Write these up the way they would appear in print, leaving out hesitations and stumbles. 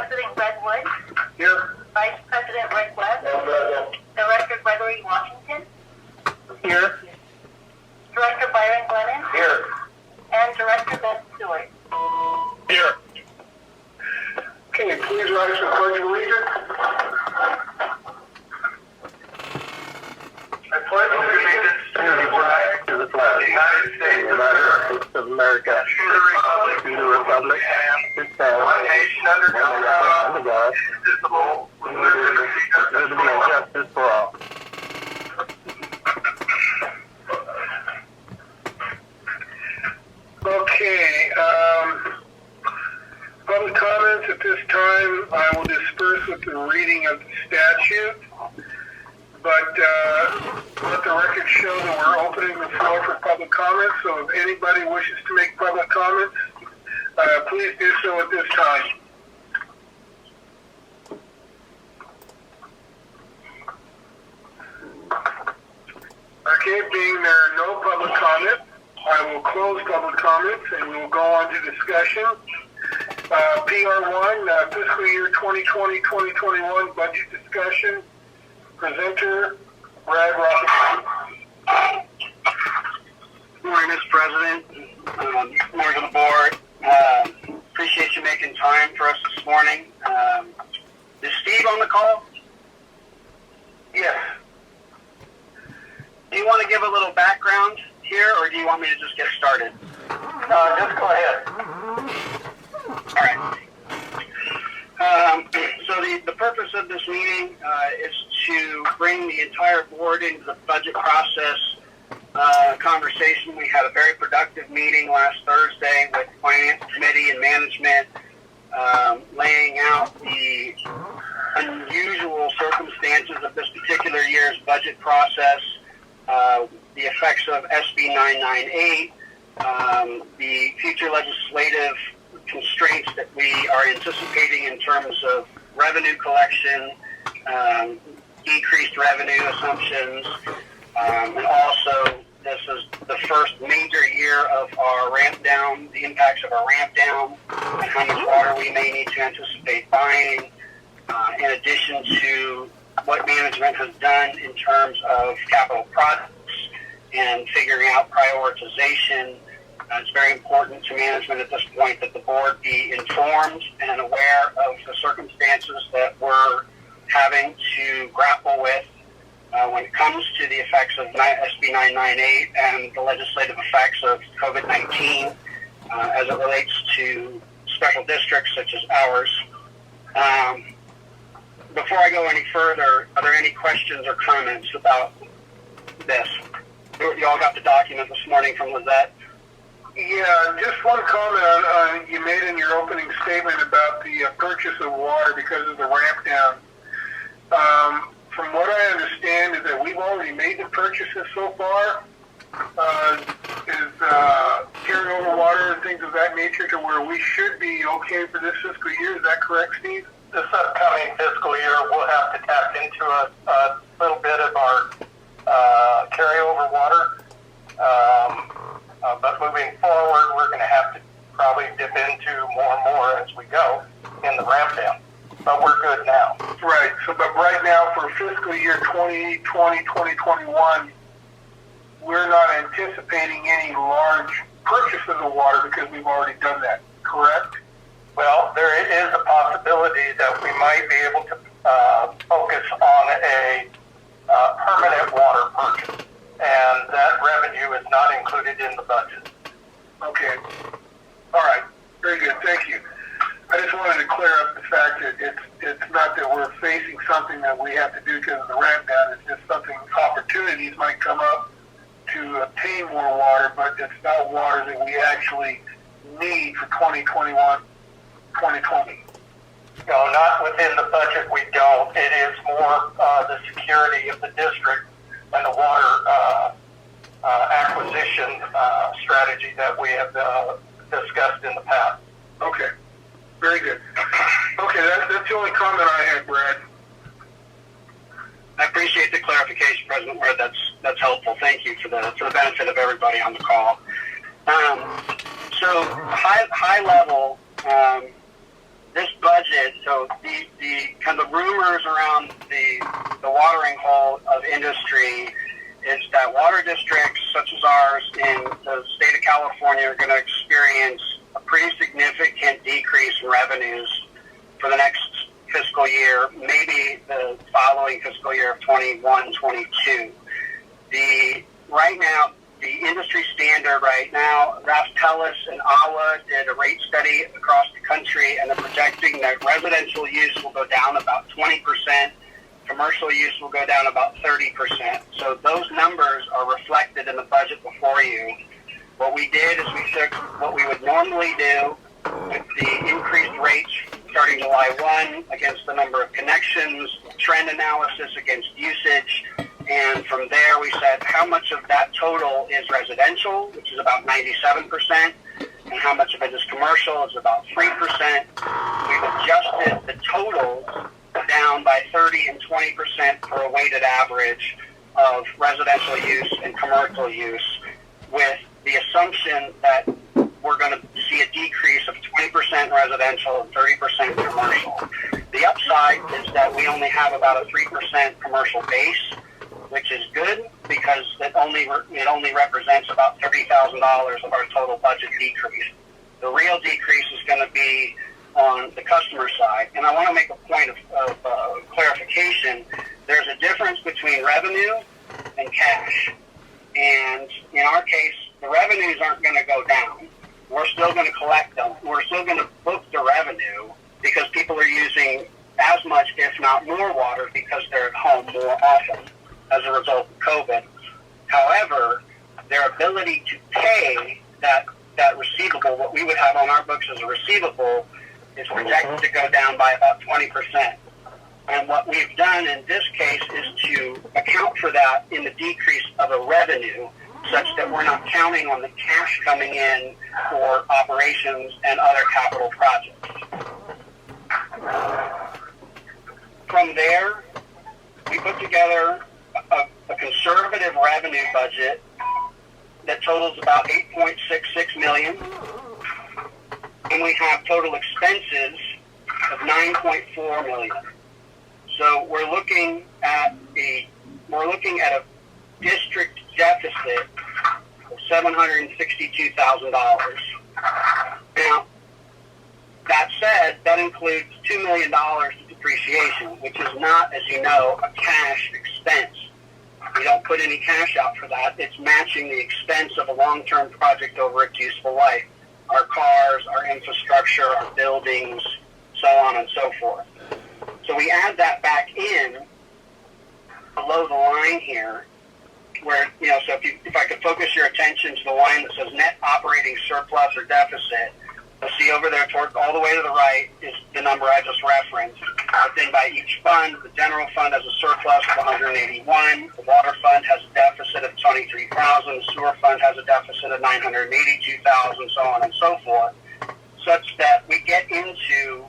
President Greg Wood. Here. Vice President Rick Webb. Present. Director Gregory Washington. Here. Director Byron Glennon. Here. And Director Beth Stewart. Here. Okay, please rise for the Pledge of Allegiance. I pledge allegiance to the flag of the United States of America, to the republic, which stands one nation under God, indivisible, with liberty and justice for all. Okay, public comments at this time. I will disperse with the reading of the statute, but let the record show that we're opening the floor for public comments. So if anybody wishes to make public comments, please do so at this time. Okay, being there are no public comments, I will close public comments and we will go on to discussion. PR1, fiscal year 2020-2021 budget discussion. Presenter, Brad Robertson. Good morning, Mr. President. Good morning to the board. Appreciate you making time for us this morning. Is Steve on the call? Yes. Do you want to give a little background here, or do you want me to just get started? Just go ahead. All right. So the purpose of this meeting is to bring the entire board into the budget process conversation. We had a very productive meeting last Thursday with Finance Committee and management, laying out the unusual circumstances of this particular year's budget process, the effects of SB 998, the future legislative constraints that we are anticipating in terms of revenue collection, decreased revenue assumptions, and also this is the first major year of our ramp down, the impacts of our ramp down, and how much water we may need to anticipate buying, in addition to what management has done in terms of capital projects and figuring out prioritization. It's very important to management at this point that the board be informed and aware of the circumstances that we're having to grapple with when it comes to the effects of SB 998 and the legislative effects of COVID-19 as it relates to special districts such as ours. Before I go any further, are there any questions or comments about this? You all got the document this morning from Lizette? Yeah, just one comment you made in your opening statement about the purchase of water because of the ramp down. From what I understand is that we've already made the purchases so far. Is carryover water and things of that nature to where we should be okay for this fiscal year. Is that correct, Steve? This upcoming fiscal year, we'll have to tap into a little bit of our carryover water. But moving forward, we're going to have to probably dip into more and more as we go in the ramp down. But we're good now. Right. So, but right now for fiscal year 2020-2021, we're not anticipating any large purchases of water because we've already done that, correct? Well, there is a possibility that we might be able to focus on a permanent water purchase, and that revenue is not included in the budget. Okay. All right. Very good. Thank you. I just wanted to clear up the fact that it's not that we're facing something that we have to do because of the ramp down. It's just something, opportunities might come up to obtain more water, but it's not water that we actually need for 2021, 2020. No, not within the budget we don't. It is more the security of the district and the water acquisition strategy that we have discussed in the past. Okay. Very good. Okay, that's the only comment I had, Brad. I appreciate the clarification, President Ward. That's helpful. Thank you for the benefit of everybody on the call. So high level, this budget So the kind of rumors around the watering hole of industry is that water districts such as ours in the state of California are going to experience a pretty significant decrease in revenues for the next fiscal year, maybe the following fiscal year of 21-22. Right now, the industry standard right now, Rastelis and AWA did a rate study across the country, and they're projecting that residential use will go down about 20%, commercial use will go down about 30%. So those numbers are reflected in the budget before you. What we did is we took what we would normally do with the increased rates starting July 1 against the number of connections, trend analysis against usage, and from there we said how much of that total is residential, which is about 97%, and how much of it is commercial, is about 3%. We've adjusted the totals down by 30 and 20% for a weighted average of residential use and commercial use, with the assumption that we're going to see a decrease of 20% residential and 30% commercial. The upside is that we only have about a 3% commercial base, which is good because it only represents about $30,000 of our total budget decrease. The real decrease is going to be on the customer side. And I want to make a point of clarification. There's a difference between revenue and cash. And in our case, the revenues aren't going to go down. We're still going to collect them. We're still going to book the revenue because people are using as much, if not more, water because they're at home more often as a result of COVID. However, their ability to pay that receivable, what we would have on our books as a receivable, is projected to go down by about 20%. And what we've done in this case is to account for that in the decrease of a revenue, such that we're not counting on the cash coming in for operations and other capital projects. From there, we put together a conservative revenue budget that totals about $8.66 million, and we have total expenses of $9.4 million. So we're looking at a district deficit of $762,000. Now, that said, that includes $2 million of depreciation, which is not, as you know, a cash expense. We don't put any cash out for that. It's matching the expense of a long-term project over its useful life. Our cars, our infrastructure, our buildings, so on and so forth. So we add that back in below the line here, where, so if I could focus your attention to the line that says net operating surplus or deficit, you'll see over there all the way to the right is the number I just referenced. But then by each fund, the general fund has a surplus of 181, the water fund has a deficit of 23,000, the sewer fund has a deficit of 982,000, so on and so forth, such that we get into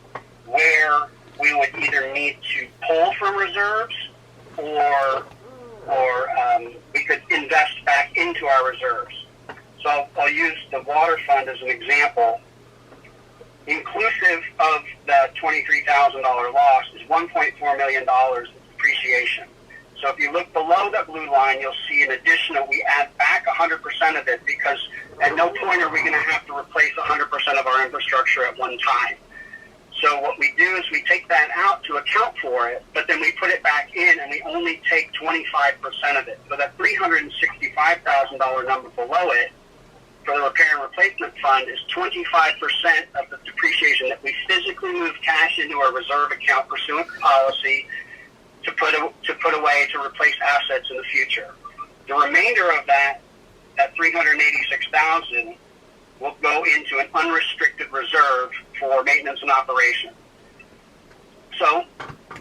where we would either need to pull from reserves or we could invest back into our reserves. So I'll use the water fund as an example. Inclusive of the $23,000 loss is $1.4 million of depreciation. So if you look below that blue line, you'll see an additional, we add back 100% of it because at no point are we going to have to replace 100% of our infrastructure at one time. So what we do is we take that out to account for it, but then we put it back in and we only take 25% of it. So that $365,000 number below it for the repair and replacement fund is 25% of the depreciation that we physically move cash into our reserve account pursuant to policy to put away to replace assets in the future. The remainder of that $386,000 will go into an unrestricted reserve for maintenance and operation. So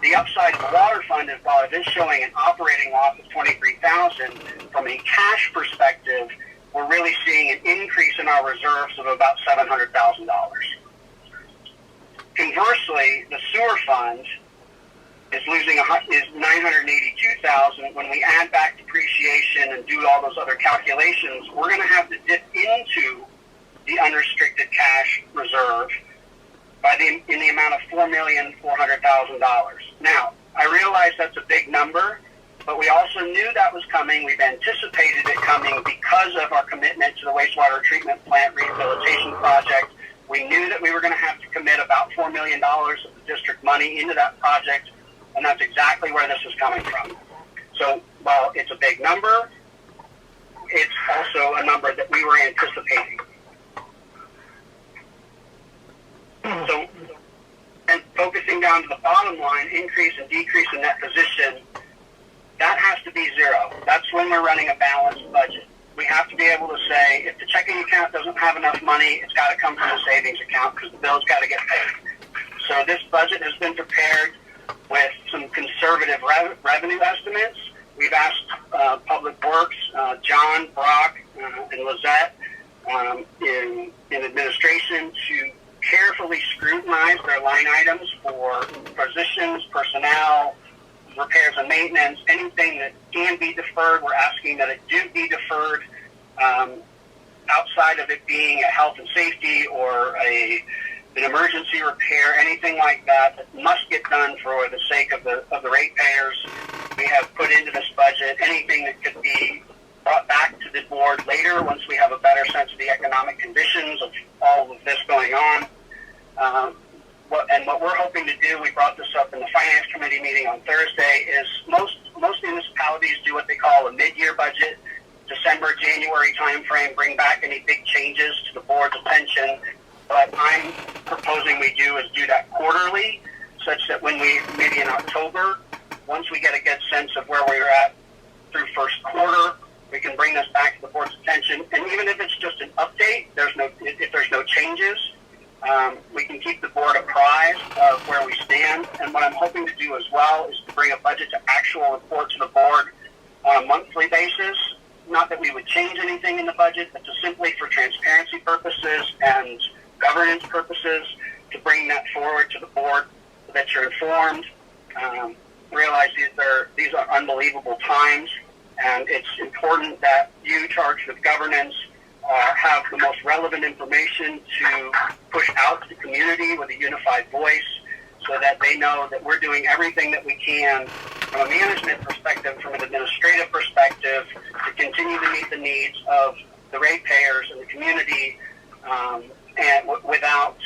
the upside of the water fund is, while it is showing an operating loss of $23,000, from a cash perspective, we're really seeing an increase in our reserves of about $700,000. Conversely, the sewer fund is $982,000. When we add back depreciation and do all those other calculations, we're going to have to dip into the unrestricted cash reserve in the amount of $4,400,000. Now, I realize that's a big number, but we also knew that was coming. We've anticipated it coming because of our commitment to the wastewater treatment plant rehabilitation project. We knew that we were going to have to commit about $4 million of the district money into that project, and that's exactly where this is coming from. So while it's a big number, it's also a number that we were anticipating. So, and focusing down to the bottom line, increase and decrease in net position, that has to be zero. That's when we're running a balanced budget. We have to be able to say, if the checking account doesn't have enough money, it's got to come from the savings account because the bill's got to get paid. So this budget has been prepared with some conservative revenue estimates. We've asked Public Works, John, Brock, and Lizette in administration to carefully scrutinize their line items for positions, personnel, repairs and maintenance, anything that can be deferred. We're asking that it do be deferred outside of it being a health and safety or an emergency repair, anything like that that must get done for the sake of the ratepayers. We have put into this budget anything that could be brought back to the board later once we have a better sense of the economic conditions of all of this going on. What we're hoping to do, we brought this up in the Finance Committee meeting on Thursday, is most municipalities do what they call a mid-year budget, December, January timeframe, bring back any big changes to the board's attention. What I'm proposing we do is do that quarterly, such that when we, maybe in October, once we get a good sense of where we're at through first quarter, we can bring this back to the board's attention. And even if it's just an update, if there's no changes, we can keep the board apprised of where we stand. And what I'm hoping to do as well is to bring a budget to actual report to the board on a monthly basis. Not that we would change anything in the budget, but to simply for transparency purposes and governance purposes, to bring that forward to the board so that you're informed. Realize these are unbelievable times, and it's important that you, charged with governance, have the most relevant information to push out to the community with a unified voice so that they know that we're doing everything that we can from a management perspective, from an administrative perspective, to continue to meet the needs of the ratepayers and the community, and without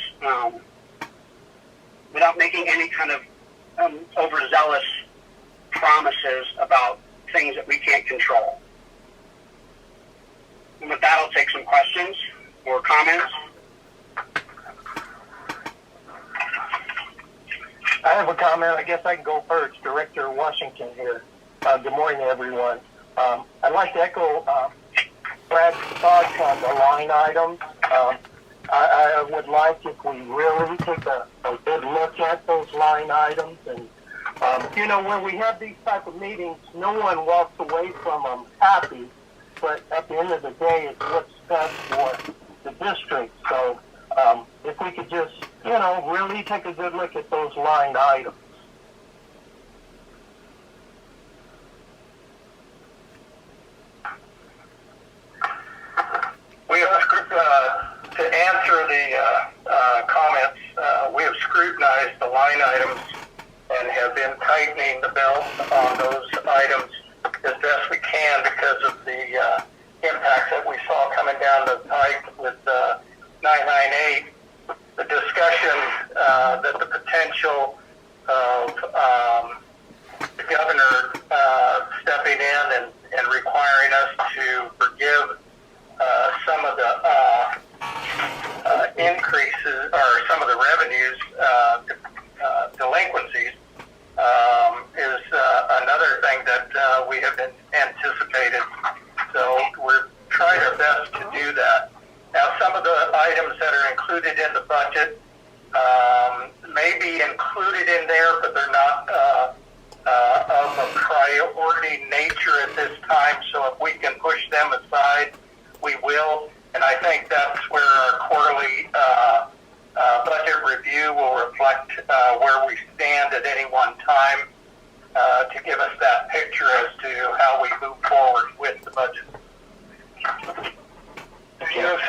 making any kind of overzealous promises about things that we can't control. And with that, I'll take some questions or comments. I have a comment. I guess I can go first. Director Washington here. Good morning, everyone. I'd like to echo Brad's thoughts on the line items. I would like if we really take a good look at those line items. And, when we have these type of meetings, no one walks away from them happy. But at the end of the day, it's what's best for the district. So if we could just, really take a good look at those line items. We have, to answer the comments, we have scrutinized the line items and have been tightening the belt on those items as best we can because of the impacts that we saw coming down the pike with 998. The discussion that the potential of the governor stepping in and requiring us to forgive some of the increases or some of the revenues, delinquencies, is another thing that we have been anticipated. So we're trying our best to do that. Now, some of the items that are included in the budget may be included in there, but they're not of a priority nature at this time. So if we can push them aside, we will. And I think that's where our quarterly budget review will reflect where we stand at any one time to give us that picture as to how we move forward with the budget.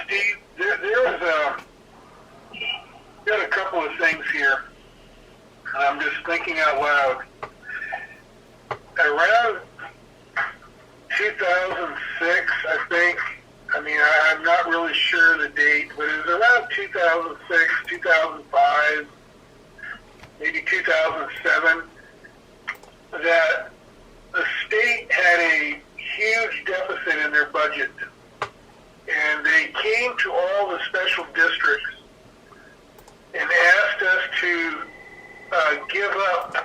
Steve, there got a couple of things here. I'm just thinking out loud. Around 2006, I think. I mean, I'm not really sure the date, but it was around 2006, 2005, maybe 2007, that the state had a huge deficit in their budget. And they came to all the special districts and asked us to give up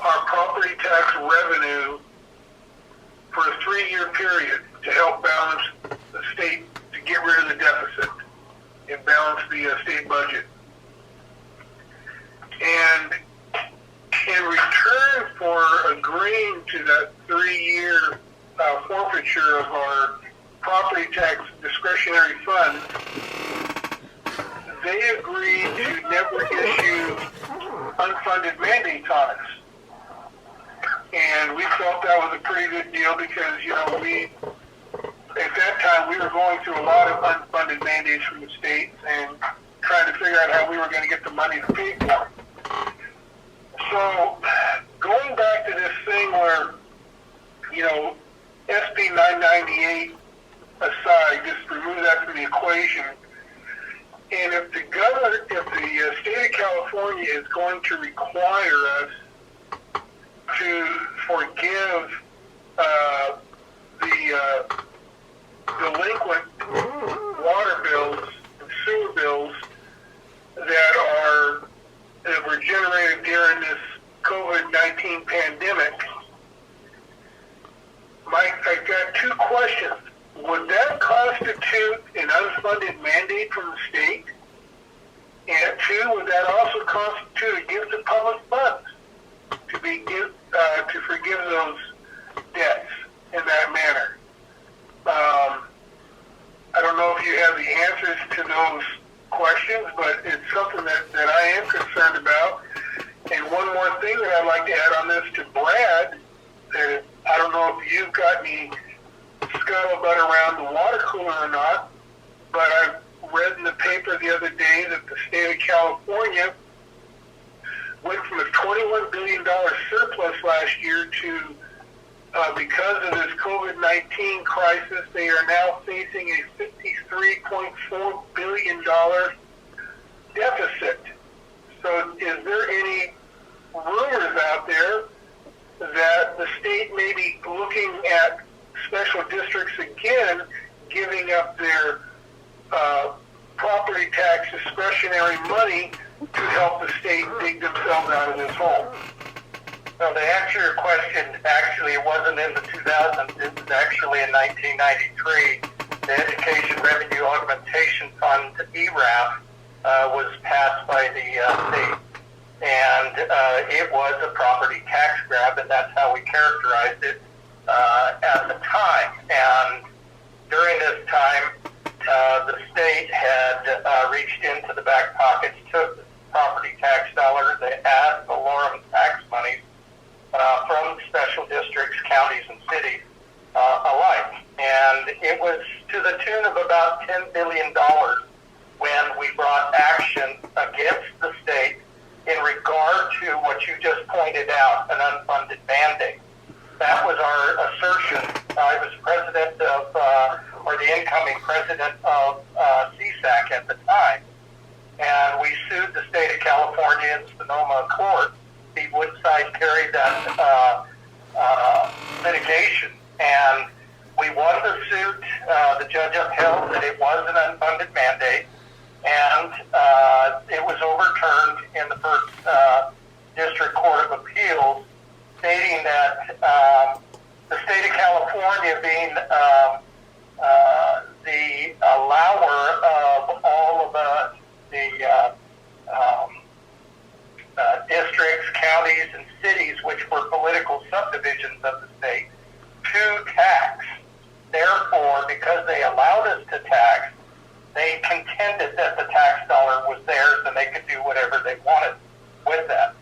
our property tax revenue for a 3-year period to help balance the state, to get rid of the deficit and balance the state budget. And in return for agreeing to that 3-year forfeiture of our property tax discretionary funds, they agreed to never issue unfunded mandates on us. And we felt that was a pretty good deal because, you know, at that time, we were going through a lot of unfunded mandates from the states and trying to figure out how we were going to get the money to pay for them. So, going back to this thing where, you know, SB 998 aside, just remove that from the equation. And if the state of California is going to require us to forgive the delinquent water bills and sewer bills that were generated during this COVID-19 pandemic, Mike, I've got 2 questions. Would that constitute an unfunded mandate from the state? And 2, would that also constitute a gift of public funds to forgive those debts in that manner? I don't know if you have the answers to those questions, but it's something that I am concerned about. And one more thing that I'd like to add on this to Brad, that I don't know if you've got any scuttlebutt around the water cooler or not, but I read in the paper the other day that the state of California went from a $21 billion surplus last year to, because of this COVID-19 crisis, they are now facing a $53.4 billion deficit. So is there any rumors out there that the state may be looking at special districts again, giving up their property tax discretionary money to help the state dig themselves out of this hole? So to answer your question, actually it wasn't in the 2000s, it was actually in 1993. The Education Revenue Augmentation Fund, ERAF, was passed by the state. And it was a property tax grab, and that's how we characterized it at the time. And during this time, the state had reached into the back pockets, took property tax dollars, they ad valorem tax monies from special districts, counties, and cities alike. And it was to the tune of about $10 billion when we brought action against the state in regard to what you just pointed out, an unfunded mandate. That was our assertion. I was president of, or the incoming president of CSAC at the time. And we sued the state of California in Sonoma court. Steve Woodside carried that litigation. And we won the suit. The judge upheld that it was an unfunded mandate. And it was overturned in the first District Court of Appeals, stating that the state of California, being the allower of all of the districts, counties, and cities, which were political subdivisions of the state, to tax. Therefore, because they allowed us to tax, they contended that the tax dollar was theirs and they could do whatever they wanted with that.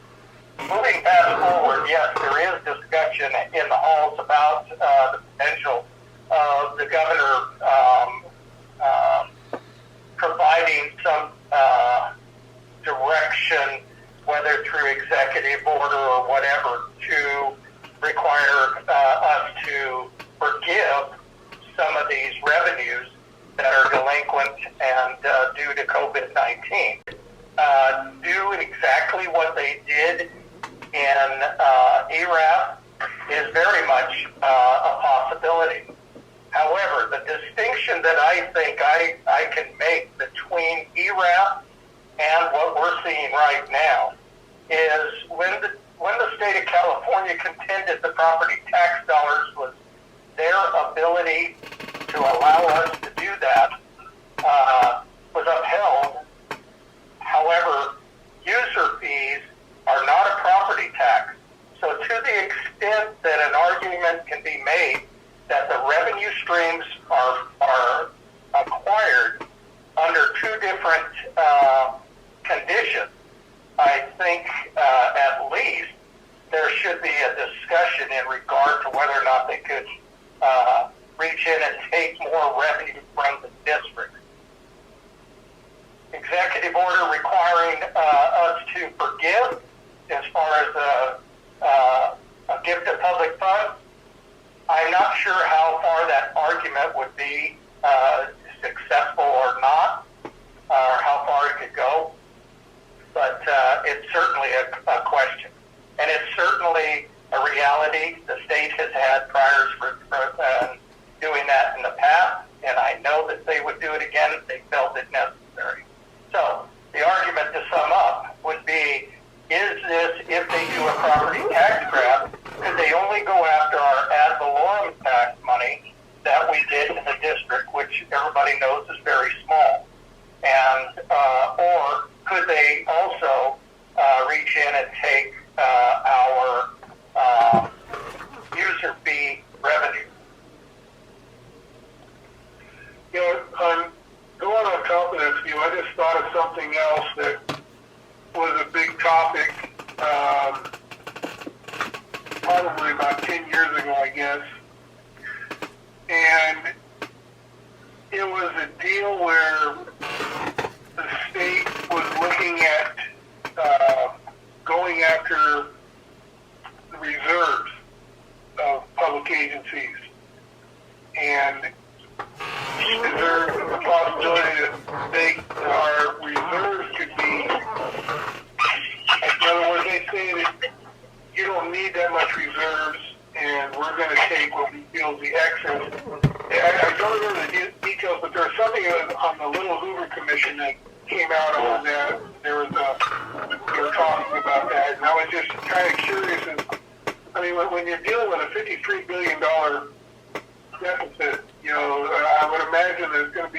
Moving fast forward, yes, there is discussion in the halls about the potential of the governor executive order or whatever to require us to forgive some of these revenues that are delinquent and due to COVID-19. Do exactly what they did in ERAP is very much a possibility. However, the distinction that I think I can make between ERAP and what we're seeing right now is when the state of California contended the property tax dollars was their ability to allow us to do that was upheld. However, user fees are not a property tax. So to the extent that an argument can be made that the revenue streams are acquired under two different conditions, I think at least there should be a discussion in regard to whether or not they could reach in and take more revenue from the district. Executive order requiring us to forgive as far as a gift of public funds. I'm not sure how far that argument would be successful or not, or how far it could go, but it's certainly a question. And it's certainly a reality. The state has had priors for doing that in the past, and I know that they would do it again if they felt it necessary. So the argument to sum up would be, is this, if they do a property tax grab, could they only go after our ad valorem tax money that we did in the district, which everybody knows is very small? And or could they also reach in and take our user fee revenue? You know, going on top of that, Steve, I just thought of something else that was a big topic probably about 10 years ago, I guess. And it was a deal where the state was looking at going after the reserves of public agencies. And there's the possibility that our reserves could be, in other words, they say that you don't need that much reserves, and we're going to take what we feel is the excess. I don't remember the details, but there was something on the Little Hoover Commission that came out on that. They were talking about that, and I was just kind of curious. I mean, when you're dealing with a $53 billion deficit, you know, I would imagine they're going to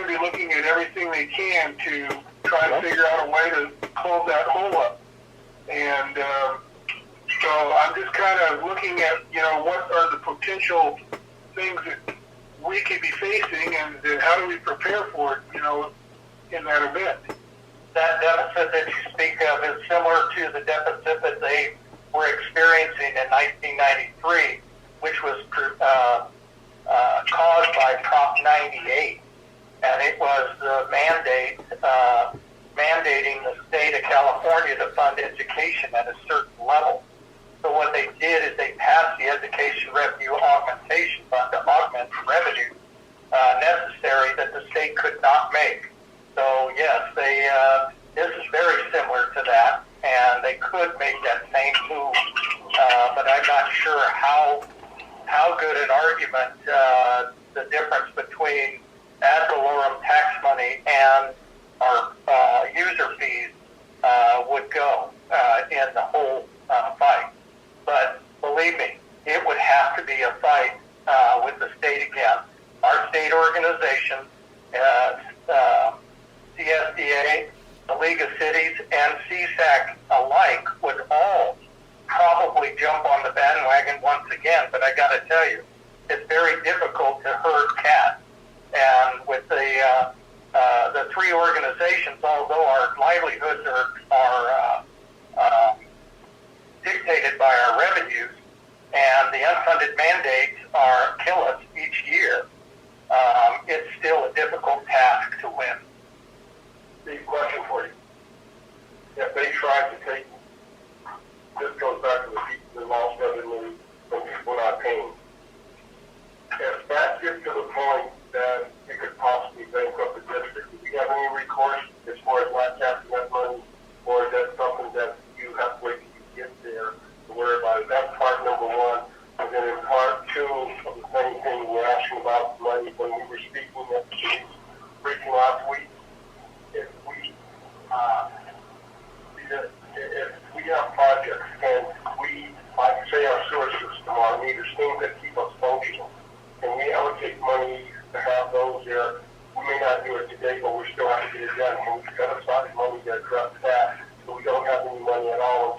be looking at everything they can to try to figure out a way to close that hole up. And so I'm just kind of looking at, you know, what are the potential things that we could be facing, and then how do we prepare for it, you know, in that event. That deficit that you speak of is similar to the deficit that they were experiencing in 1993, which was caused by Prop 98, and it was the mandate mandating the state of California to fund education at a certain level. So what they did is they passed the Education Revenue Augmentation Fund to augment the revenue necessary that the state could not make. So yes, this is very similar to that, and they could make that same move, but I'm not sure how good an argument the difference between ad valorem tax money and our user fees would go in the whole fight. But believe me, it would have to be a fight with the state again. Our state organization, CSDA, the League of Cities, and CSAC alike would all probably jump on the bandwagon once again. But I got to tell you, it's very difficult to herd cats. And with the three organizations, although our livelihoods are dictated by our revenues, and the unfunded mandates kill us each year, it's still a difficult task to win. Big question for you. If they tried to take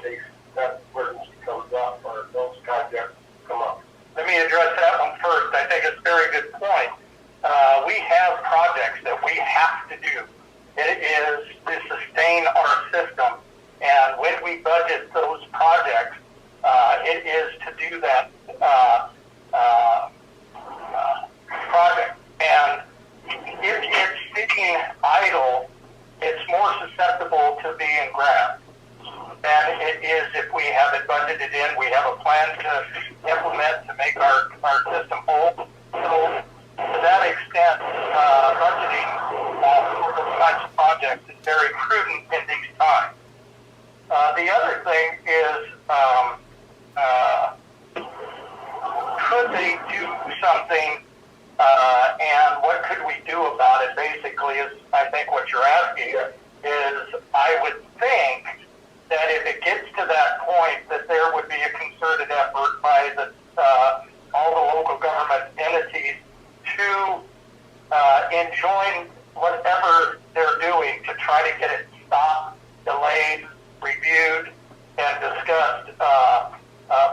case that emergency comes up or those projects come up. Let me address that one first. I think it's a very good point. We have projects that we have to do. It is to sustain our system, and when we budget those projects, it is to do that project. And if it's sitting idle, it's more susceptible to being grabbed than it is if we have it budgeted in. We have a plan to implement to make our system whole. So to that extent, budgeting for those kinds of projects is very prudent in these times. The other thing is, could they do something, and what could we do about it? Basically, is I think what you're asking is, I would think that if it gets to that point, that there would be a concerted effort by all the local government entities to enjoin whatever they're doing to try to get it stopped, delayed, reviewed, and discussed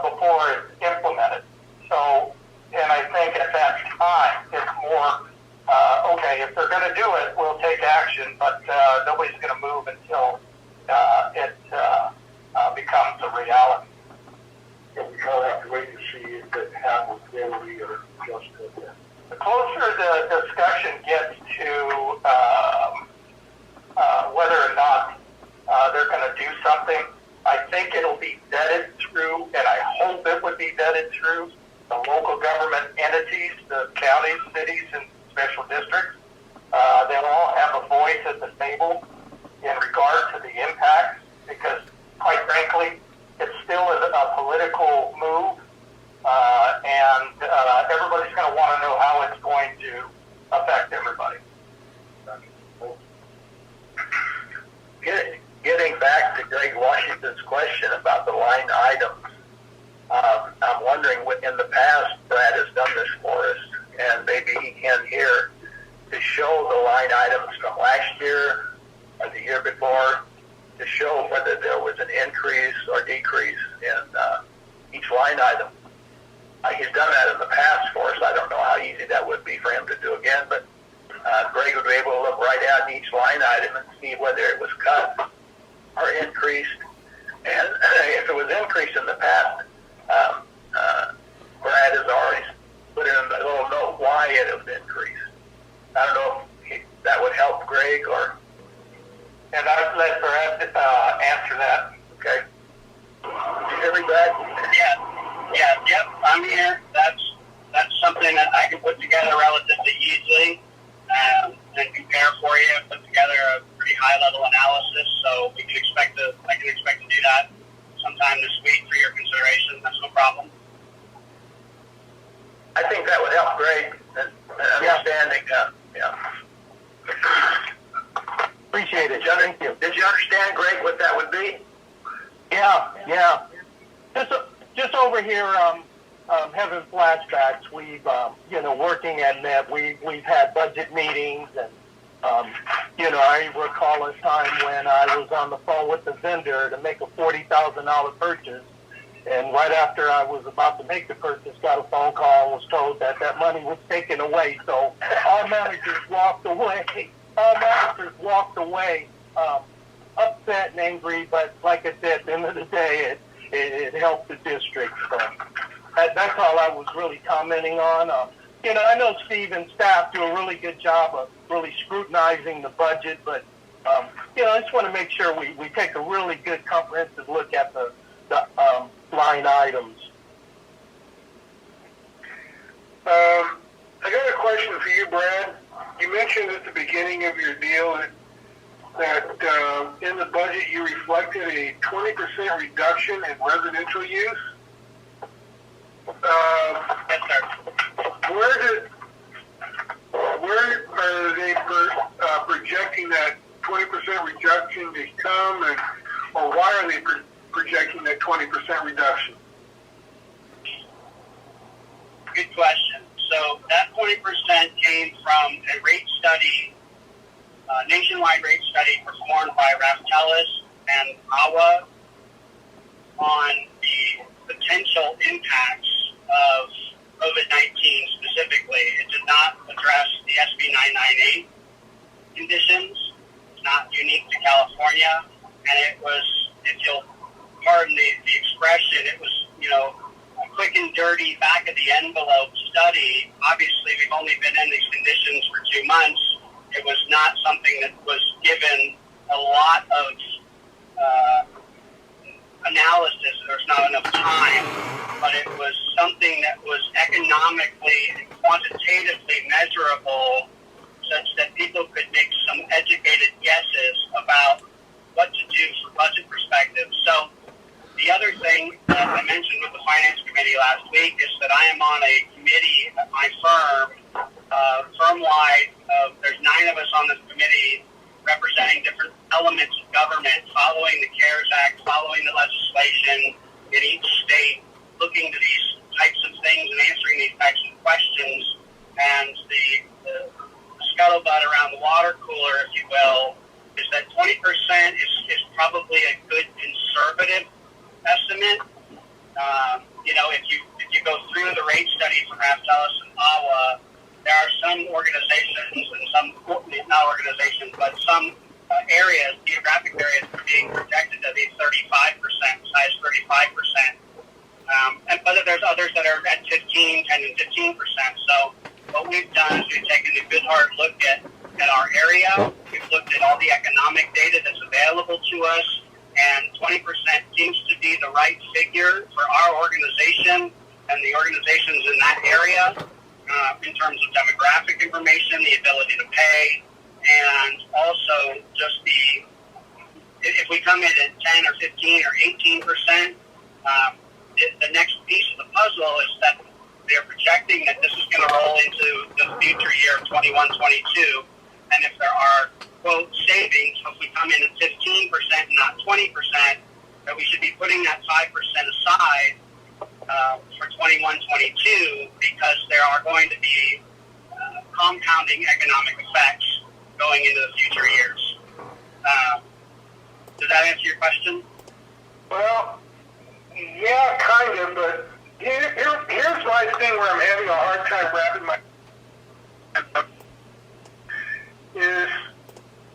before it's implemented. So, and I think at that time, it's more, okay, if they're going to do it, we'll take action, but nobody's going to move until it becomes a reality. And we kind of have to wait to see if it happens, then we are just The closer the discussion gets to whether or not they're going to do something, I think it'll be vetted through, and I hope it would be vetted through the local government entities, the counties, cities, and special districts. They'll all have a voice at the table in regard to the impacts, because quite frankly, it still is a political move, and everybody's going to want to know how it's going to affect everybody. Getting back to Greg Washington's question about the line items, I'm wondering, in the past, Brad has done this for us, and maybe he can here, to show the line items from last year or the year before, to show whether there was an increase or decrease in each line item. He's done that in the past for us. I don't know how easy that would be for him to do again, but Greg would be able to look right at each line item and see whether it was cut or increased. And if it was increased in the past, Brad has already put in a little note why it was increased. I don't know if that would help Greg, or... And I'd let Brad answer that. Okay. Did you hear me, Brad? Yep, I'm here. That's something that I can put together relatively easily and compare for you, put together a pretty high-level analysis, so I can expect to do that sometime this week for your consideration. That's no problem. I think that would help Greg in understanding. Appreciate it. Thank you. Did you understand, Greg, what that would be? Yeah. Just over here, having flashbacks. We've, working at NET, we've had budget meetings, and, I recall a time when I was on the phone with the vendor to make a $40,000 purchase, and right after I was about to make the purchase, got a phone call and was told that money was taken away. So our managers walked away. Upset and angry, but like I said, at the end of the day, it helped the district. So that's all I was really commenting on. I know Steve and staff do a really good job of really scrutinizing the budget, but I just want to make sure we take a really good comprehensive look at the line items. I got a question for you, Brad. You mentioned at the beginning of your deal that in the budget you reflected a 20% reduction in residential use. Yes, sir. Where are they projecting that 20% reduction to come, or why are they projecting that 20% reduction? Good question. So that 20% came from a rate study, nationwide rate study performed by Raftelis and AWA 30 back of the envelope study. Obviously, we've only been in these conditions for 2 months. It was not something that was given a lot of analysis. There's not enough time, but it was something that was economically and quantitatively measurable, such that people could make some educated guesses about what to do from a budget perspective. So the other thing that I mentioned with the Finance Committee last week is that I am on a committee at my firm, firm-wide. There's 9 of us on this committee representing different elements of government, following the CARES Act, following the legislation in each state, looking to these types of things and answering these types of questions. And the scuttlebutt around the water cooler, if you will, is that 20% is probably a good conservative estimate. If you go through the rate study for Raftelis and AWA, there are some organizations and some, not organizations, but some areas, geographic areas, are being projected to be 35%, size 35%. But there's others that are at 10 and 15%. So what we've done is we've taken a good hard look at our area. We've looked at all the economic data that's available to us, and 20% seems to be the right figure for our organization and the organizations in that area, in terms of demographic information, the ability to pay, and also just if we come in at 10 or 15 or 18%, the next piece of the puzzle is that they're projecting that this is going to roll into the future year of 21-22, and if there are, quote, savings, so if we come in at 15% and not 20%, that we should be putting that 5% aside for 21-22, because there are going to be compounding economic effects going into the future years. Does that answer your question? Well, yeah, kind of, but here's my thing where I'm having a hard time wrapping my is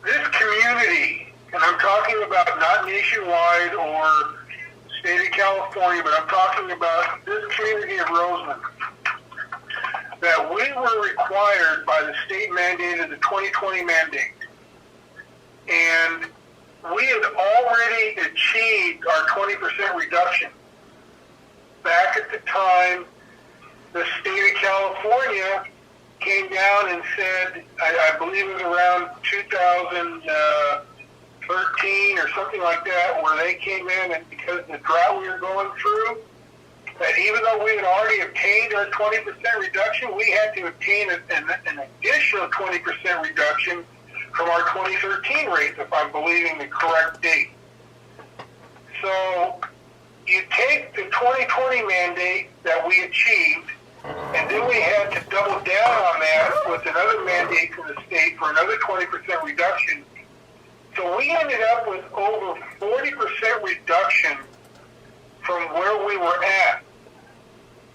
this community, and I'm talking about not nationwide or state of California, but I'm talking about this community of Roseland, that we were required by the state mandate of the 2020 mandate, and we had already achieved our 20% reduction. Back at the time, the state of California came down and said, I believe it was around 2013 or something like that, where they came in, and because of the drought we were going through, that even though we had already obtained our 20% reduction, we had to obtain an additional 20% reduction from our 2013 rates, if I'm believing the correct date. So you take the 2020 mandate that we achieved, and then we had to double down on that with another mandate from the state for another 20% reduction. So we ended up with over 40% reduction from where we were at.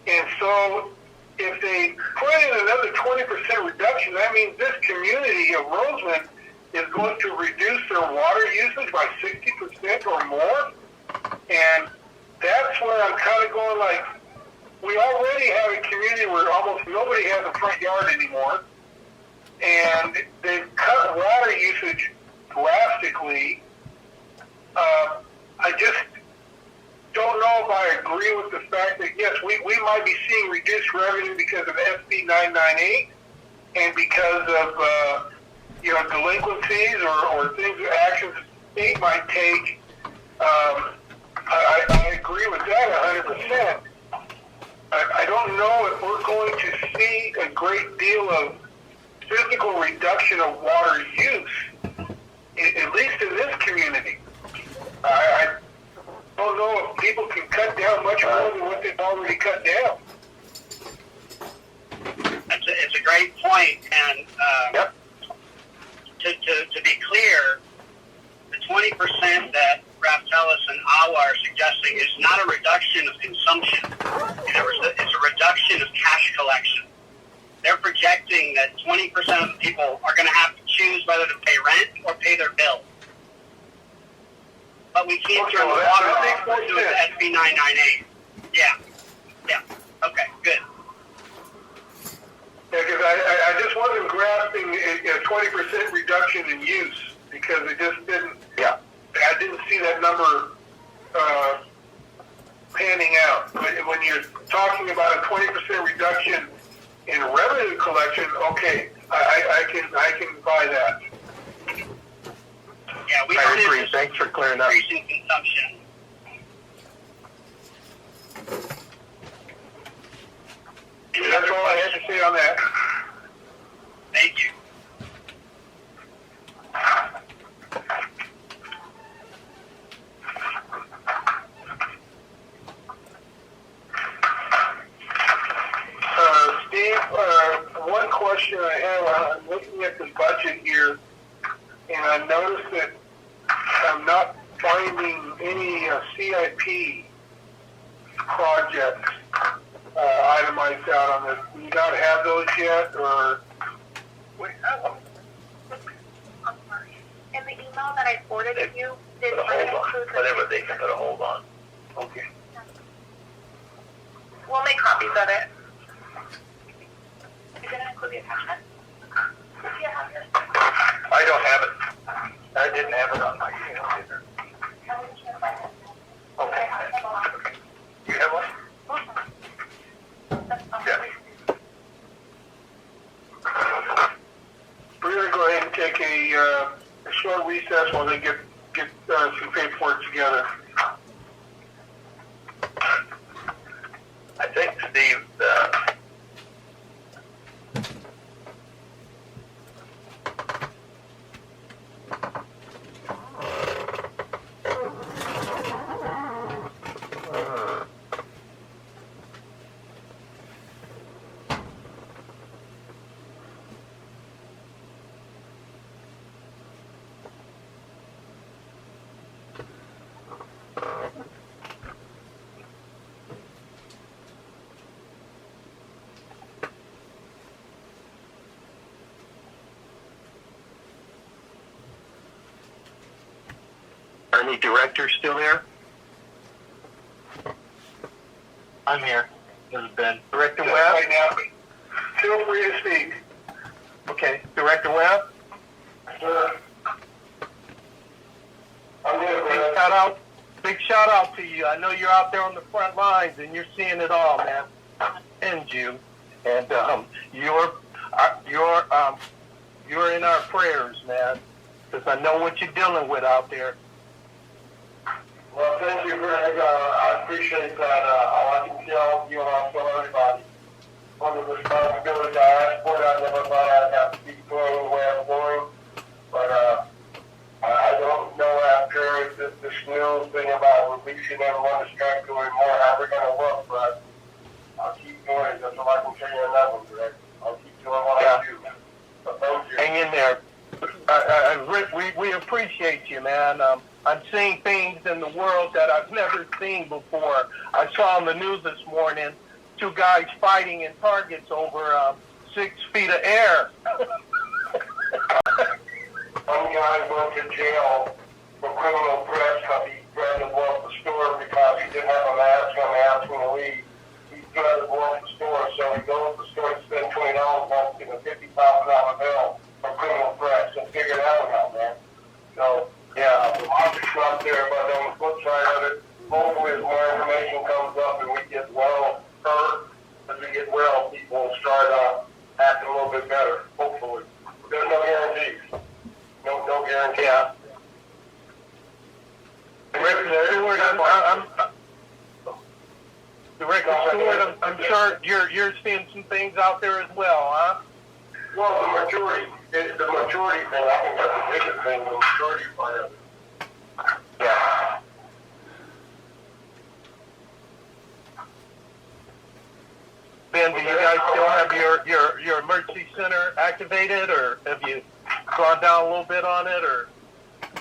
And so if they put in another 20% reduction, that means this community of Roseland is going to reduce their water usage by 60% or more. And that's where I'm kind of going like, we already have a community where almost nobody has a front yard anymore. And they've cut water usage drastically. I just don't know if I agree with the fact that, yes, we might be seeing reduced revenue because of SB 998 and because of, delinquencies or things, actions the state might take. I agree with that 100%. I don't know if we're going to see a great deal of physical reduction of water use, at least in this community. I don't know if people can cut down much more than what they've already cut down. It's a great point, and Yep. to be clear, the 20% that Raftelis and AWA are suggesting is not a reduction of consumption. It's a reduction of cash collection. They're projecting that 20% of the people are going to have to choose whether to pay rent or pay their bill. But we can't turn the water off due to SB 998. Yeah. Okay, good. Yeah, because I just wasn't grasping a 20% reduction in use because it just didn't. Yeah. I didn't see that number panning out. When you're talking about a 20% reduction in revenue collection, okay, I can buy that. Yeah, we I did agree. just Thanks for clearing up. increasing consumption. That's all I had to say on that. Thank you. Steve, one question I have, I'm looking at the budget here, and I noticed that I'm not finding any CIP projects itemized out on this. Do you not have those yet, or? We have them. I'm sorry. In the email that I forwarded to you, did include Whatever they can put a hold on. Okay. We'll make copies of it. You're gonna include the attachment? Do you have yours? I don't have it. I didn't have it on my email either. Okay. You have one? Yeah. We're going to go ahead and take a short recess while they get some paperwork together. I think, Steve, Are any directors still there? I'm here. This is Ben. Director Webb? Right now, feel free to speak. Okay. Director Webb? Sir. I'm good, Big shout out to you. I know you're out there on the front lines and you're seeing it all, man. And you. And you're in our prayers, man. Because I know what you're dealing with out there. Well, thank you, Greg. I appreciate that. All I can tell you and I'll tell everybody, one of the responsibilities I asked for, I never thought I'd have to be going the way I'm going. But I don't know after this new thing about releasing everyone to start doing more, how we're going to look. But I'll keep doing it. That's all I can tell you on that one, Greg. I'll keep doing what I do. But thank you. Hang in there. We appreciate you, man. I'm seeing things in the world that I've never seen before. I saw on the news this morning 2 guys fighting in Targets over 6 feet of air. One guy went to jail for criminal press because he tried to blow up the store because he didn't have a mask on, they asked him to leave. He tried to blow up the store, so he goes to the store to spend $20 on getting a $50,000 bill for criminal press and figured that one out, man. So, yeah, the logic's not there, but on the flip side of it, hopefully as more information comes up and we get well heard, as we get well, people will start acting a little bit better, hopefully. There's no guarantees. No guarantee. Yeah. Director Stewart, I'm sure you're seeing some things out there as well, huh? Well, the majority thing, I think that's the biggest thing, the majority part of it. Yeah. Ben, do you guys still have your emergency center activated, or have you gone down a little bit on it, or?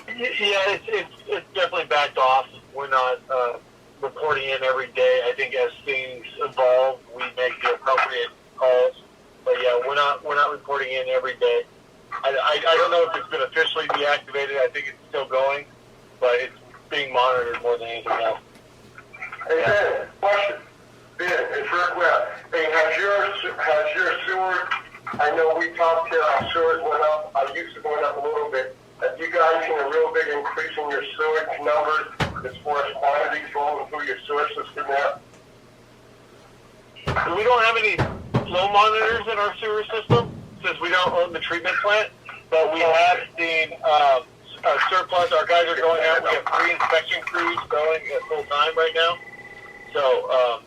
Yeah, it's definitely backed off. We're not reporting in every day. I think as things evolve, we make the appropriate calls. But yeah, we're not reporting in every day. I don't know if it's been officially deactivated. I think it's still going, but it's being monitored more than anything else. Hey, Ben, question. Ben, it's Rick Webb. assist in that? We don't have any flow monitors in our sewer system since we don't own the treatment plant, but we have seen a surplus. Our guys are going out. We have 3 inspection crews going at full time right now. So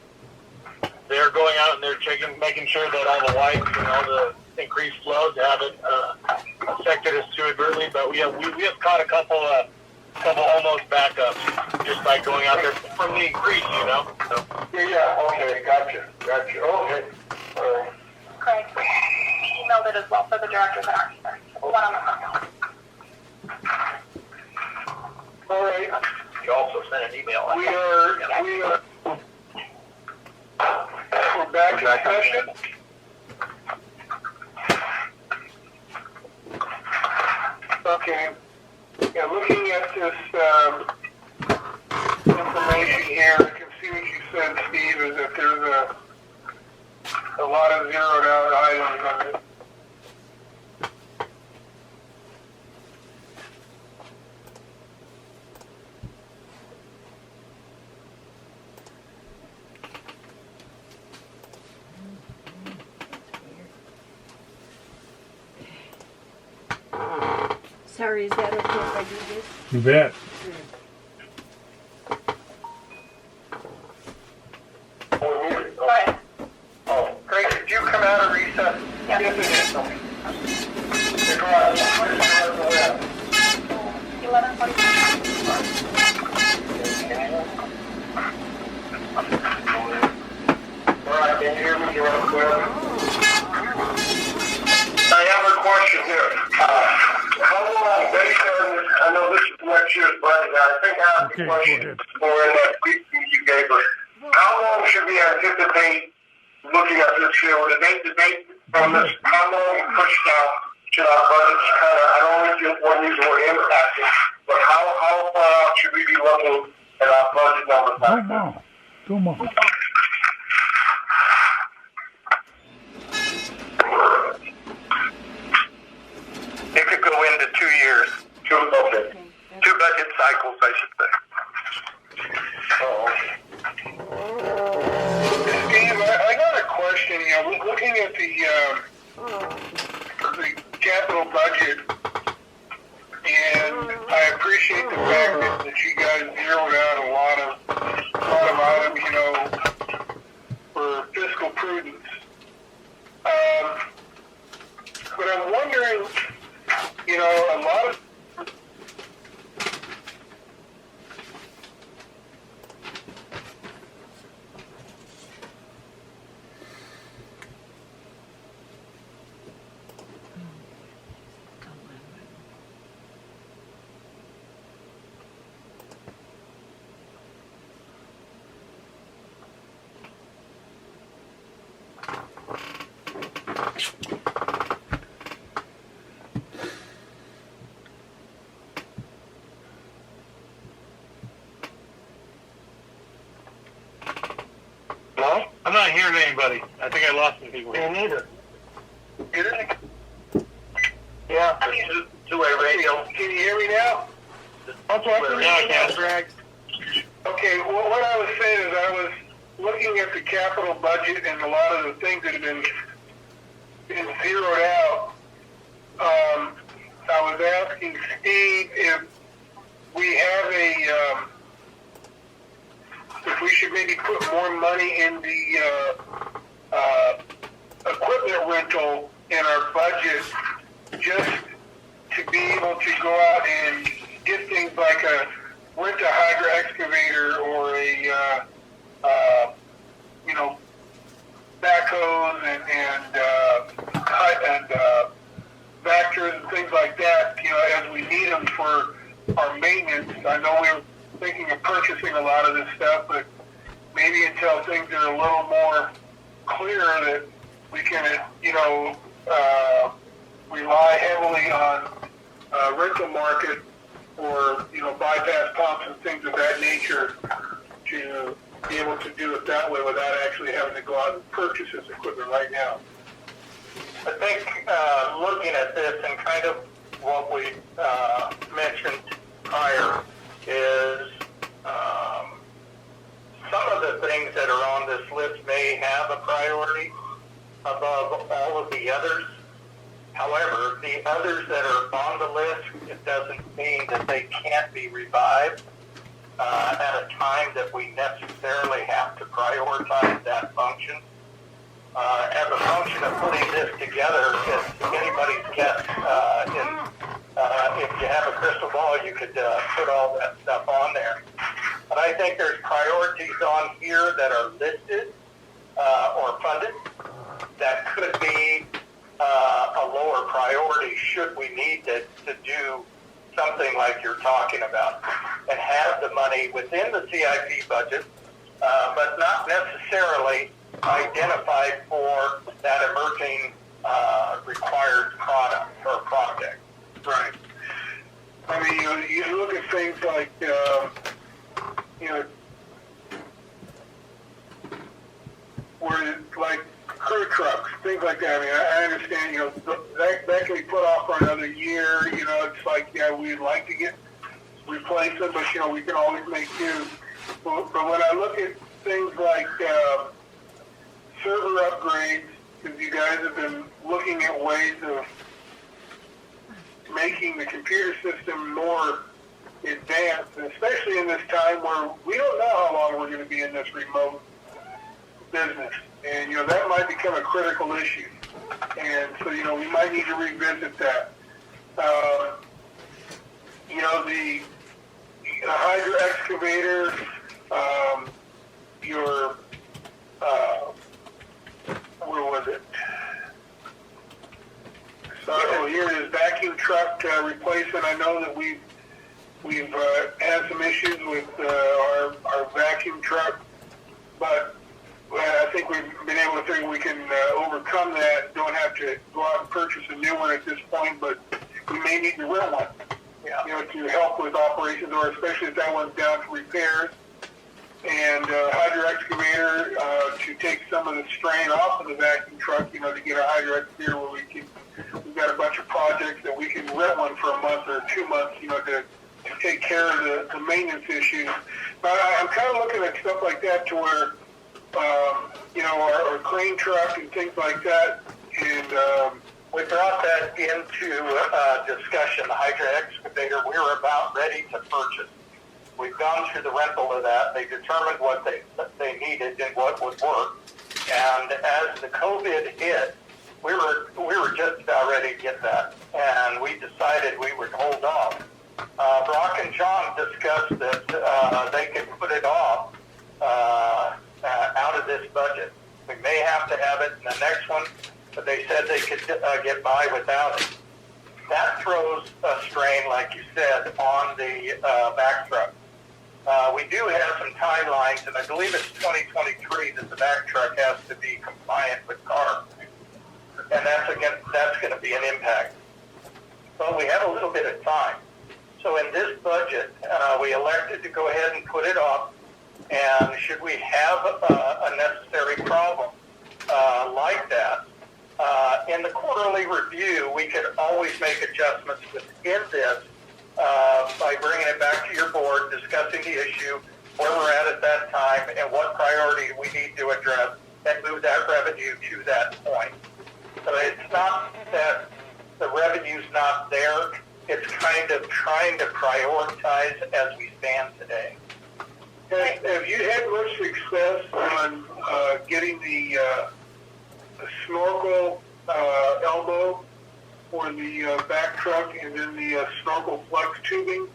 they're going out and they're checking, making sure that all the wipes and all the increased flows haven't affected us too adversely. But we have caught a couple almost backups just by going out there from the increase, you know. So. Yeah, okay, gotcha. Okay. All right. Craig, emailed it as well for the directors that aren't here. One on the phone. All right. You also sent an email. We're back in session. Okay. Yeah, looking at this information here, I can see what you said, Steve, is that there's a lot of zeroed out items on it. Sorry, is that okay if I do this? You bet. Go ahead. Oh, Greg, did you come out of recess? Yes. Yes, I did. Okay. Go ahead. 11:45. All right, can you hear me? You're on clear. I have a question here. How long, based on this, I know this is next year's budget, I think I have Okay, a go question ahead. more in that briefing you gave us. How long should we anticipate looking at this year? With the date on this, how long pushed out should our budgets kind of, I don't want to use the word impacted, but how far out should we be looking at our budget numbers? Come on. It could go into 2 years. Okay. 2 budget cycles, I should say. Oh, okay. Steve, I got a question. You know, looking at the capital budget, and I appreciate the fact that you guys zeroed out a lot of items, you know, for fiscal prudence. But I'm wondering, you know, a lot of I'm not hearing anybody. I think I lost some people. Me neither. Yeah. Two-way radio. Can you hear me now? Okay. Now I can. Greg. Okay, well, what I was saying is I was looking at the capital budget and a lot of the things that have been zeroed out. I was asking Steve if we have if we should maybe put more money in the equipment rental in our budget just to be able to go out and get things like rent a hydro excavator or you know, backhoes and vectors and things like that, you know, as we need them for our maintenance. I know we were thinking of purchasing a lot of this stuff, but maybe until things are a little more clear that we can, you know, rely heavily on rental market or, you know, bypass pumps and things of that nature to be able to do it that way without actually having to go out and purchase this equipment right now. I think looking at this and kind of what we mentioned prior is some of the the things that are on this list may have a priority above all of the others. However, the others that are on the list, it doesn't mean that they can't be revived at a time that we necessarily have to prioritize that function. As a function of putting this together, it's anybody's guess. If you have a crystal ball, you could put all that stuff on there. But I think there's priorities on here that are listed or funded that could be a lower priority should we need to do something like you're talking about and have the money within the CIP budget, but not necessarily identified for that emerging required product or project. Right. I mean, you look at things like, where like crew trucks, things like that. I mean, I understand, that can be put off for another year. It's like, yeah, we'd like to replace them, but, we can always make do. But when I look at things like server upgrades, because you guys have been looking at ways of making the computer system more advanced, and especially in this time where we don't know how long we're going to be in this remote business. And, that might become a critical issue. And so, we might need to revisit that. The hydro excavator, where was it? So here it is, vacuum truck replacement. I know that we've had some issues with our vacuum truck, but I think we've been able to think we can overcome that. Don't have to go out and purchase a new one at this point, but we may need to rent one, to help with operations, or especially if that one's down to repairs. And hydro excavator to take some of the strain off of the vacuum truck, to get a hydro excavator where we've got a bunch of projects that we can rent one for a month or 2 months, to take care of the maintenance issues. But I'm kind of looking at stuff like that to where, our crane truck and things like that. And we brought that into discussion, the hydro excavator. We were about ready to purchase. We've gone through the rental of that. They determined what they needed and what would work. And as the COVID hit, we were just about ready to get that, and we decided we would hold off. Brock and John discussed that they could put it off out of this budget. We may have to have it in the next one, but they said they could get by without it. That throws a strain, like you said, on the back truck. We do have some timelines, and I believe it's 2023 that the back truck has to be compliant with CARB. And that's going to be an impact. But we have a little bit of time. So in this budget, we elected to go ahead and put it off. And should we have a necessary problem like that, in the quarterly review, we could always make adjustments within this by bringing it back to your board, discussing the issue, where we're at that time, and what priority we need to address, and move that revenue to that point. So it's not that the revenue's not there. It's kind of trying to prioritize as we stand today. Have you had much success on getting the snorkel elbow for the back truck and then the snorkel flex tubing?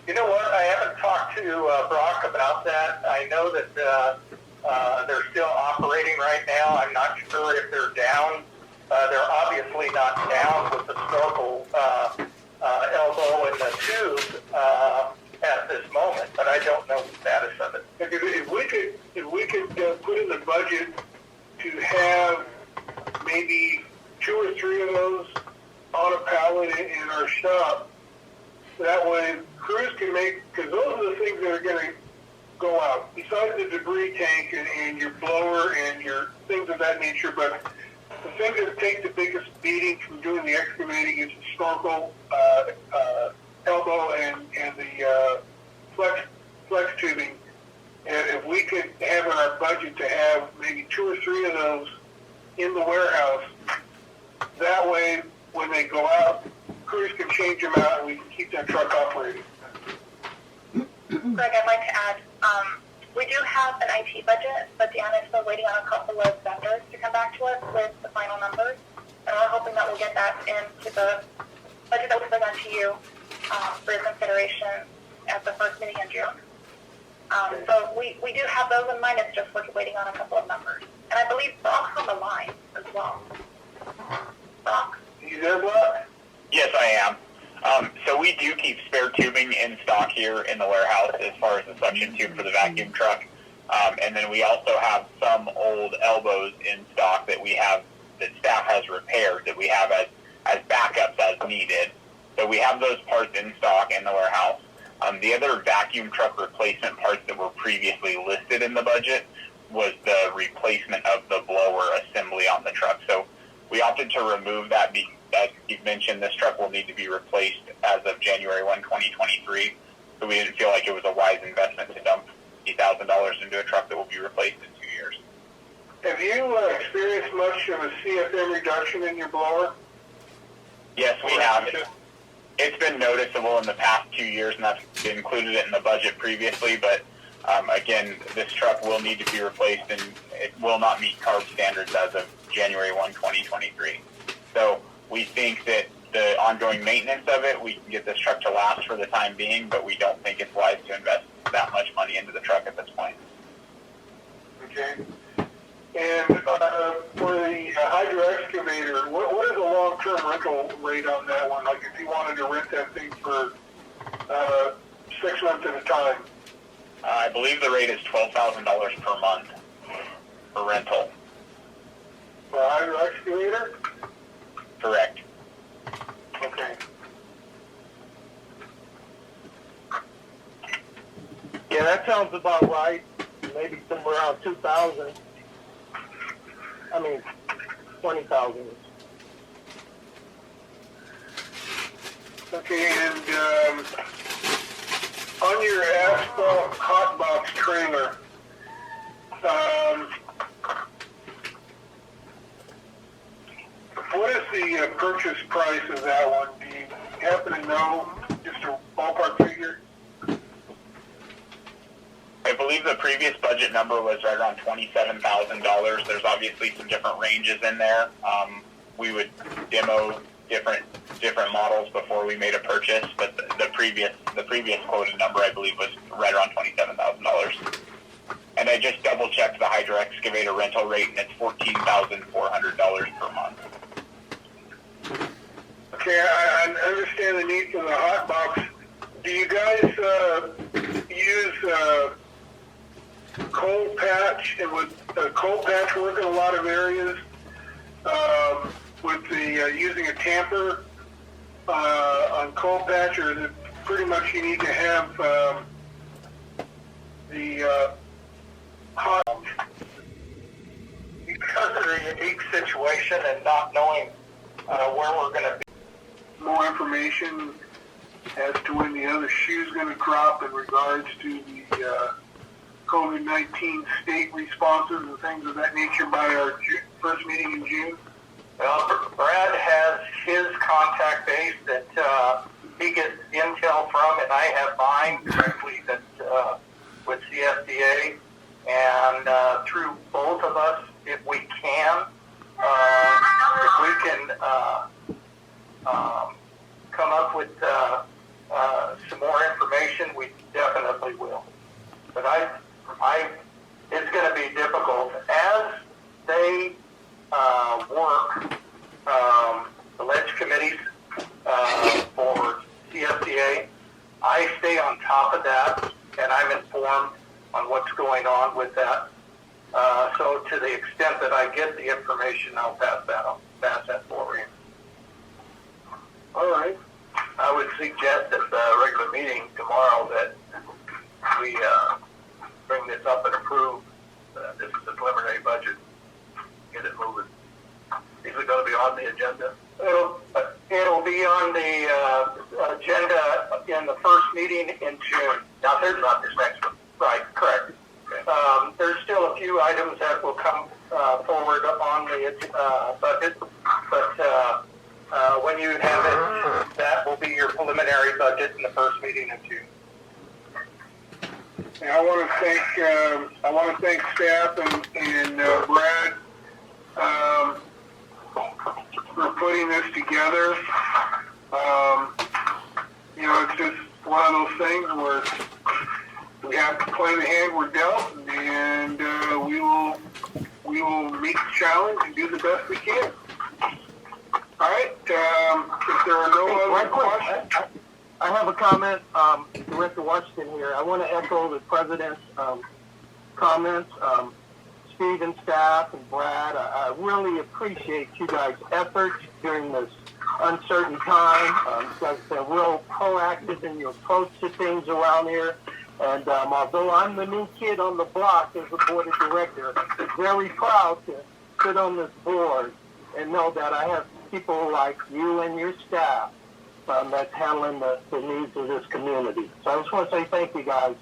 You know what? I haven't talked to Brock about that. I know that they're still operating right now. I'm not sure if they're down. They're obviously not down with the snorkel elbow and the tube at this moment, but I don't know the status of it. If we could put in the budget to have maybe 2 or 3 of those on a pallet in our shop, that way crews can make, because those are the things that are going to go out, besides the debris tank and your blower and your things of that nature. But the thing that takes the biggest beating from doing the excavating is the snorkel elbow and the flex tubing. And if we could have in our budget to have maybe 2 or 3 of those in the warehouse. That way, when they go out, crews can change them out and we can keep that truck operating. Greg, I'd like to add, we do have an IT budget, but Dan is still waiting on a couple of vendors to come back to us with the final numbers. And we're hoping that we'll get that into the budget that we present to you for your consideration at the first meeting in June. So we do have those in mind. It's just we're waiting on a couple of numbers. And I believe Brock's on the line as well. Brock? You there, Brock? Yes, I am. So we do keep spare tubing in stock here in the warehouse as far as the suction tube for the vacuum truck. And then we also have some old elbows in stock that we have, that staff has repaired, that we have as backups as needed. So we have those parts in stock in the warehouse. The other vacuum truck replacement parts that were previously listed in the budget was the replacement of the blower assembly on the truck. So we opted to remove that because, as you've mentioned, this truck will need to be replaced as of January 1, 2023. So we didn't feel like it was a wise investment to dump $50,000 into a truck that will be replaced in 2 years. Have you experienced much of a CFM reduction in your blower? Yes, we have. It's been noticeable in the past 2 years, and that's included it in the budget previously. But again, this truck will need to be replaced, and it will not meet CARB standards as of January 1, 2023. So we think that the ongoing maintenance of it, we can get this truck to last for the time being, but we don't think it's wise to invest that much money into the truck at this point. Okay. And for the hydro excavator, what is the long-term rental rate on that one? Like if you wanted to rent that thing for 6 months at a time? I believe the rate is $12,000 per month for rental. For a hydro excavator? Correct. Okay. Yeah, that sounds about right. Maybe somewhere around 2,000. I mean, 20,000. Okay, and on your asphalt hot box trailer, what is the purchase price of that one? Do you happen to know, just a ballpark figure? I believe the previous budget number was right around $27,000. There's obviously some different ranges in there. We would demo different models before we made a purchase, but the previous quoted number, I believe, was right around $27,000. And I just double checked the hydro excavator rental rate, and it's $14,400 per month. Okay, I understand the need for the hot box. Do you guys use cold patch, and would cold patch work in a lot of areas with the using a tamper on cold patch, or is it pretty much you need to have the hot? Because of the unique situation and not knowing where we're going to be. More information as to when the other shoe's going to drop in regards to the COVID-19 state responses and things of that nature by our first meeting in June? Well, Brad has his contact base that he gets intel from, and I have mine directly that with CSDA, and through both of us, if we can come up with some more information, we definitely will. But it's going to be difficult as they work the ledge committees for CSDA. I stay on top of that, and I'm informed on what's going on with that. So to the extent that I get the information, I'll pass that forward. All right. I would suggest at the regular meeting tomorrow that we bring this up and approve. This is the preliminary budget. Get it moving. Is it going to be on the agenda? It'll be on the agenda in the first meeting in June. Now, there's not this next one. Right, correct. There's still a few items that will come forward on the budget, but when you have it, that will be your preliminary budget in the first meeting in June. And I want to thank staff and Brad for putting this together. You know, it's just one of those things where we have to play the hand we're dealt, and we will meet the challenge and do the best we can. All right. If there are no other questions. I have a comment, Director Washington here. I want to echo the President's comments. Steve and staff and Brad, I really appreciate you guys' efforts during this uncertain time. You guys have been real proactive in your approach to things around here. And although I'm the new kid on the block as a board of director, very proud to sit on this board and know that I have people like you and your staff that's handling the needs of this community. So I just want to say thank you, guys.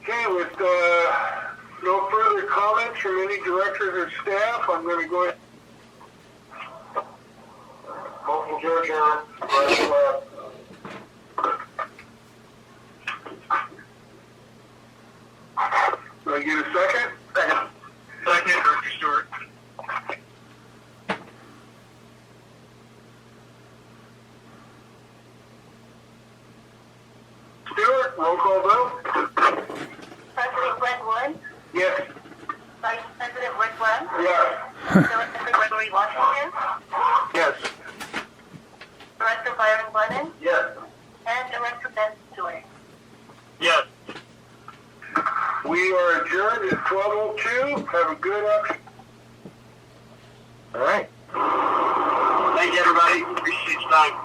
Okay, with no further comments from any directors or staff, I'm going to go ahead. Motion to adjourn. Do I get a second? Second, Director Stewart. Stewart, roll call vote. President Brett Wood, Yes. Vice President Rick Webb, Yes. Director Gregory Washington, Yes. Director Byron Glennon, Yes. and Director Ben Stewart. Yes. We are adjourned at 12:02. Have a good afternoon. All right. Thank you, everybody. Appreciate your time.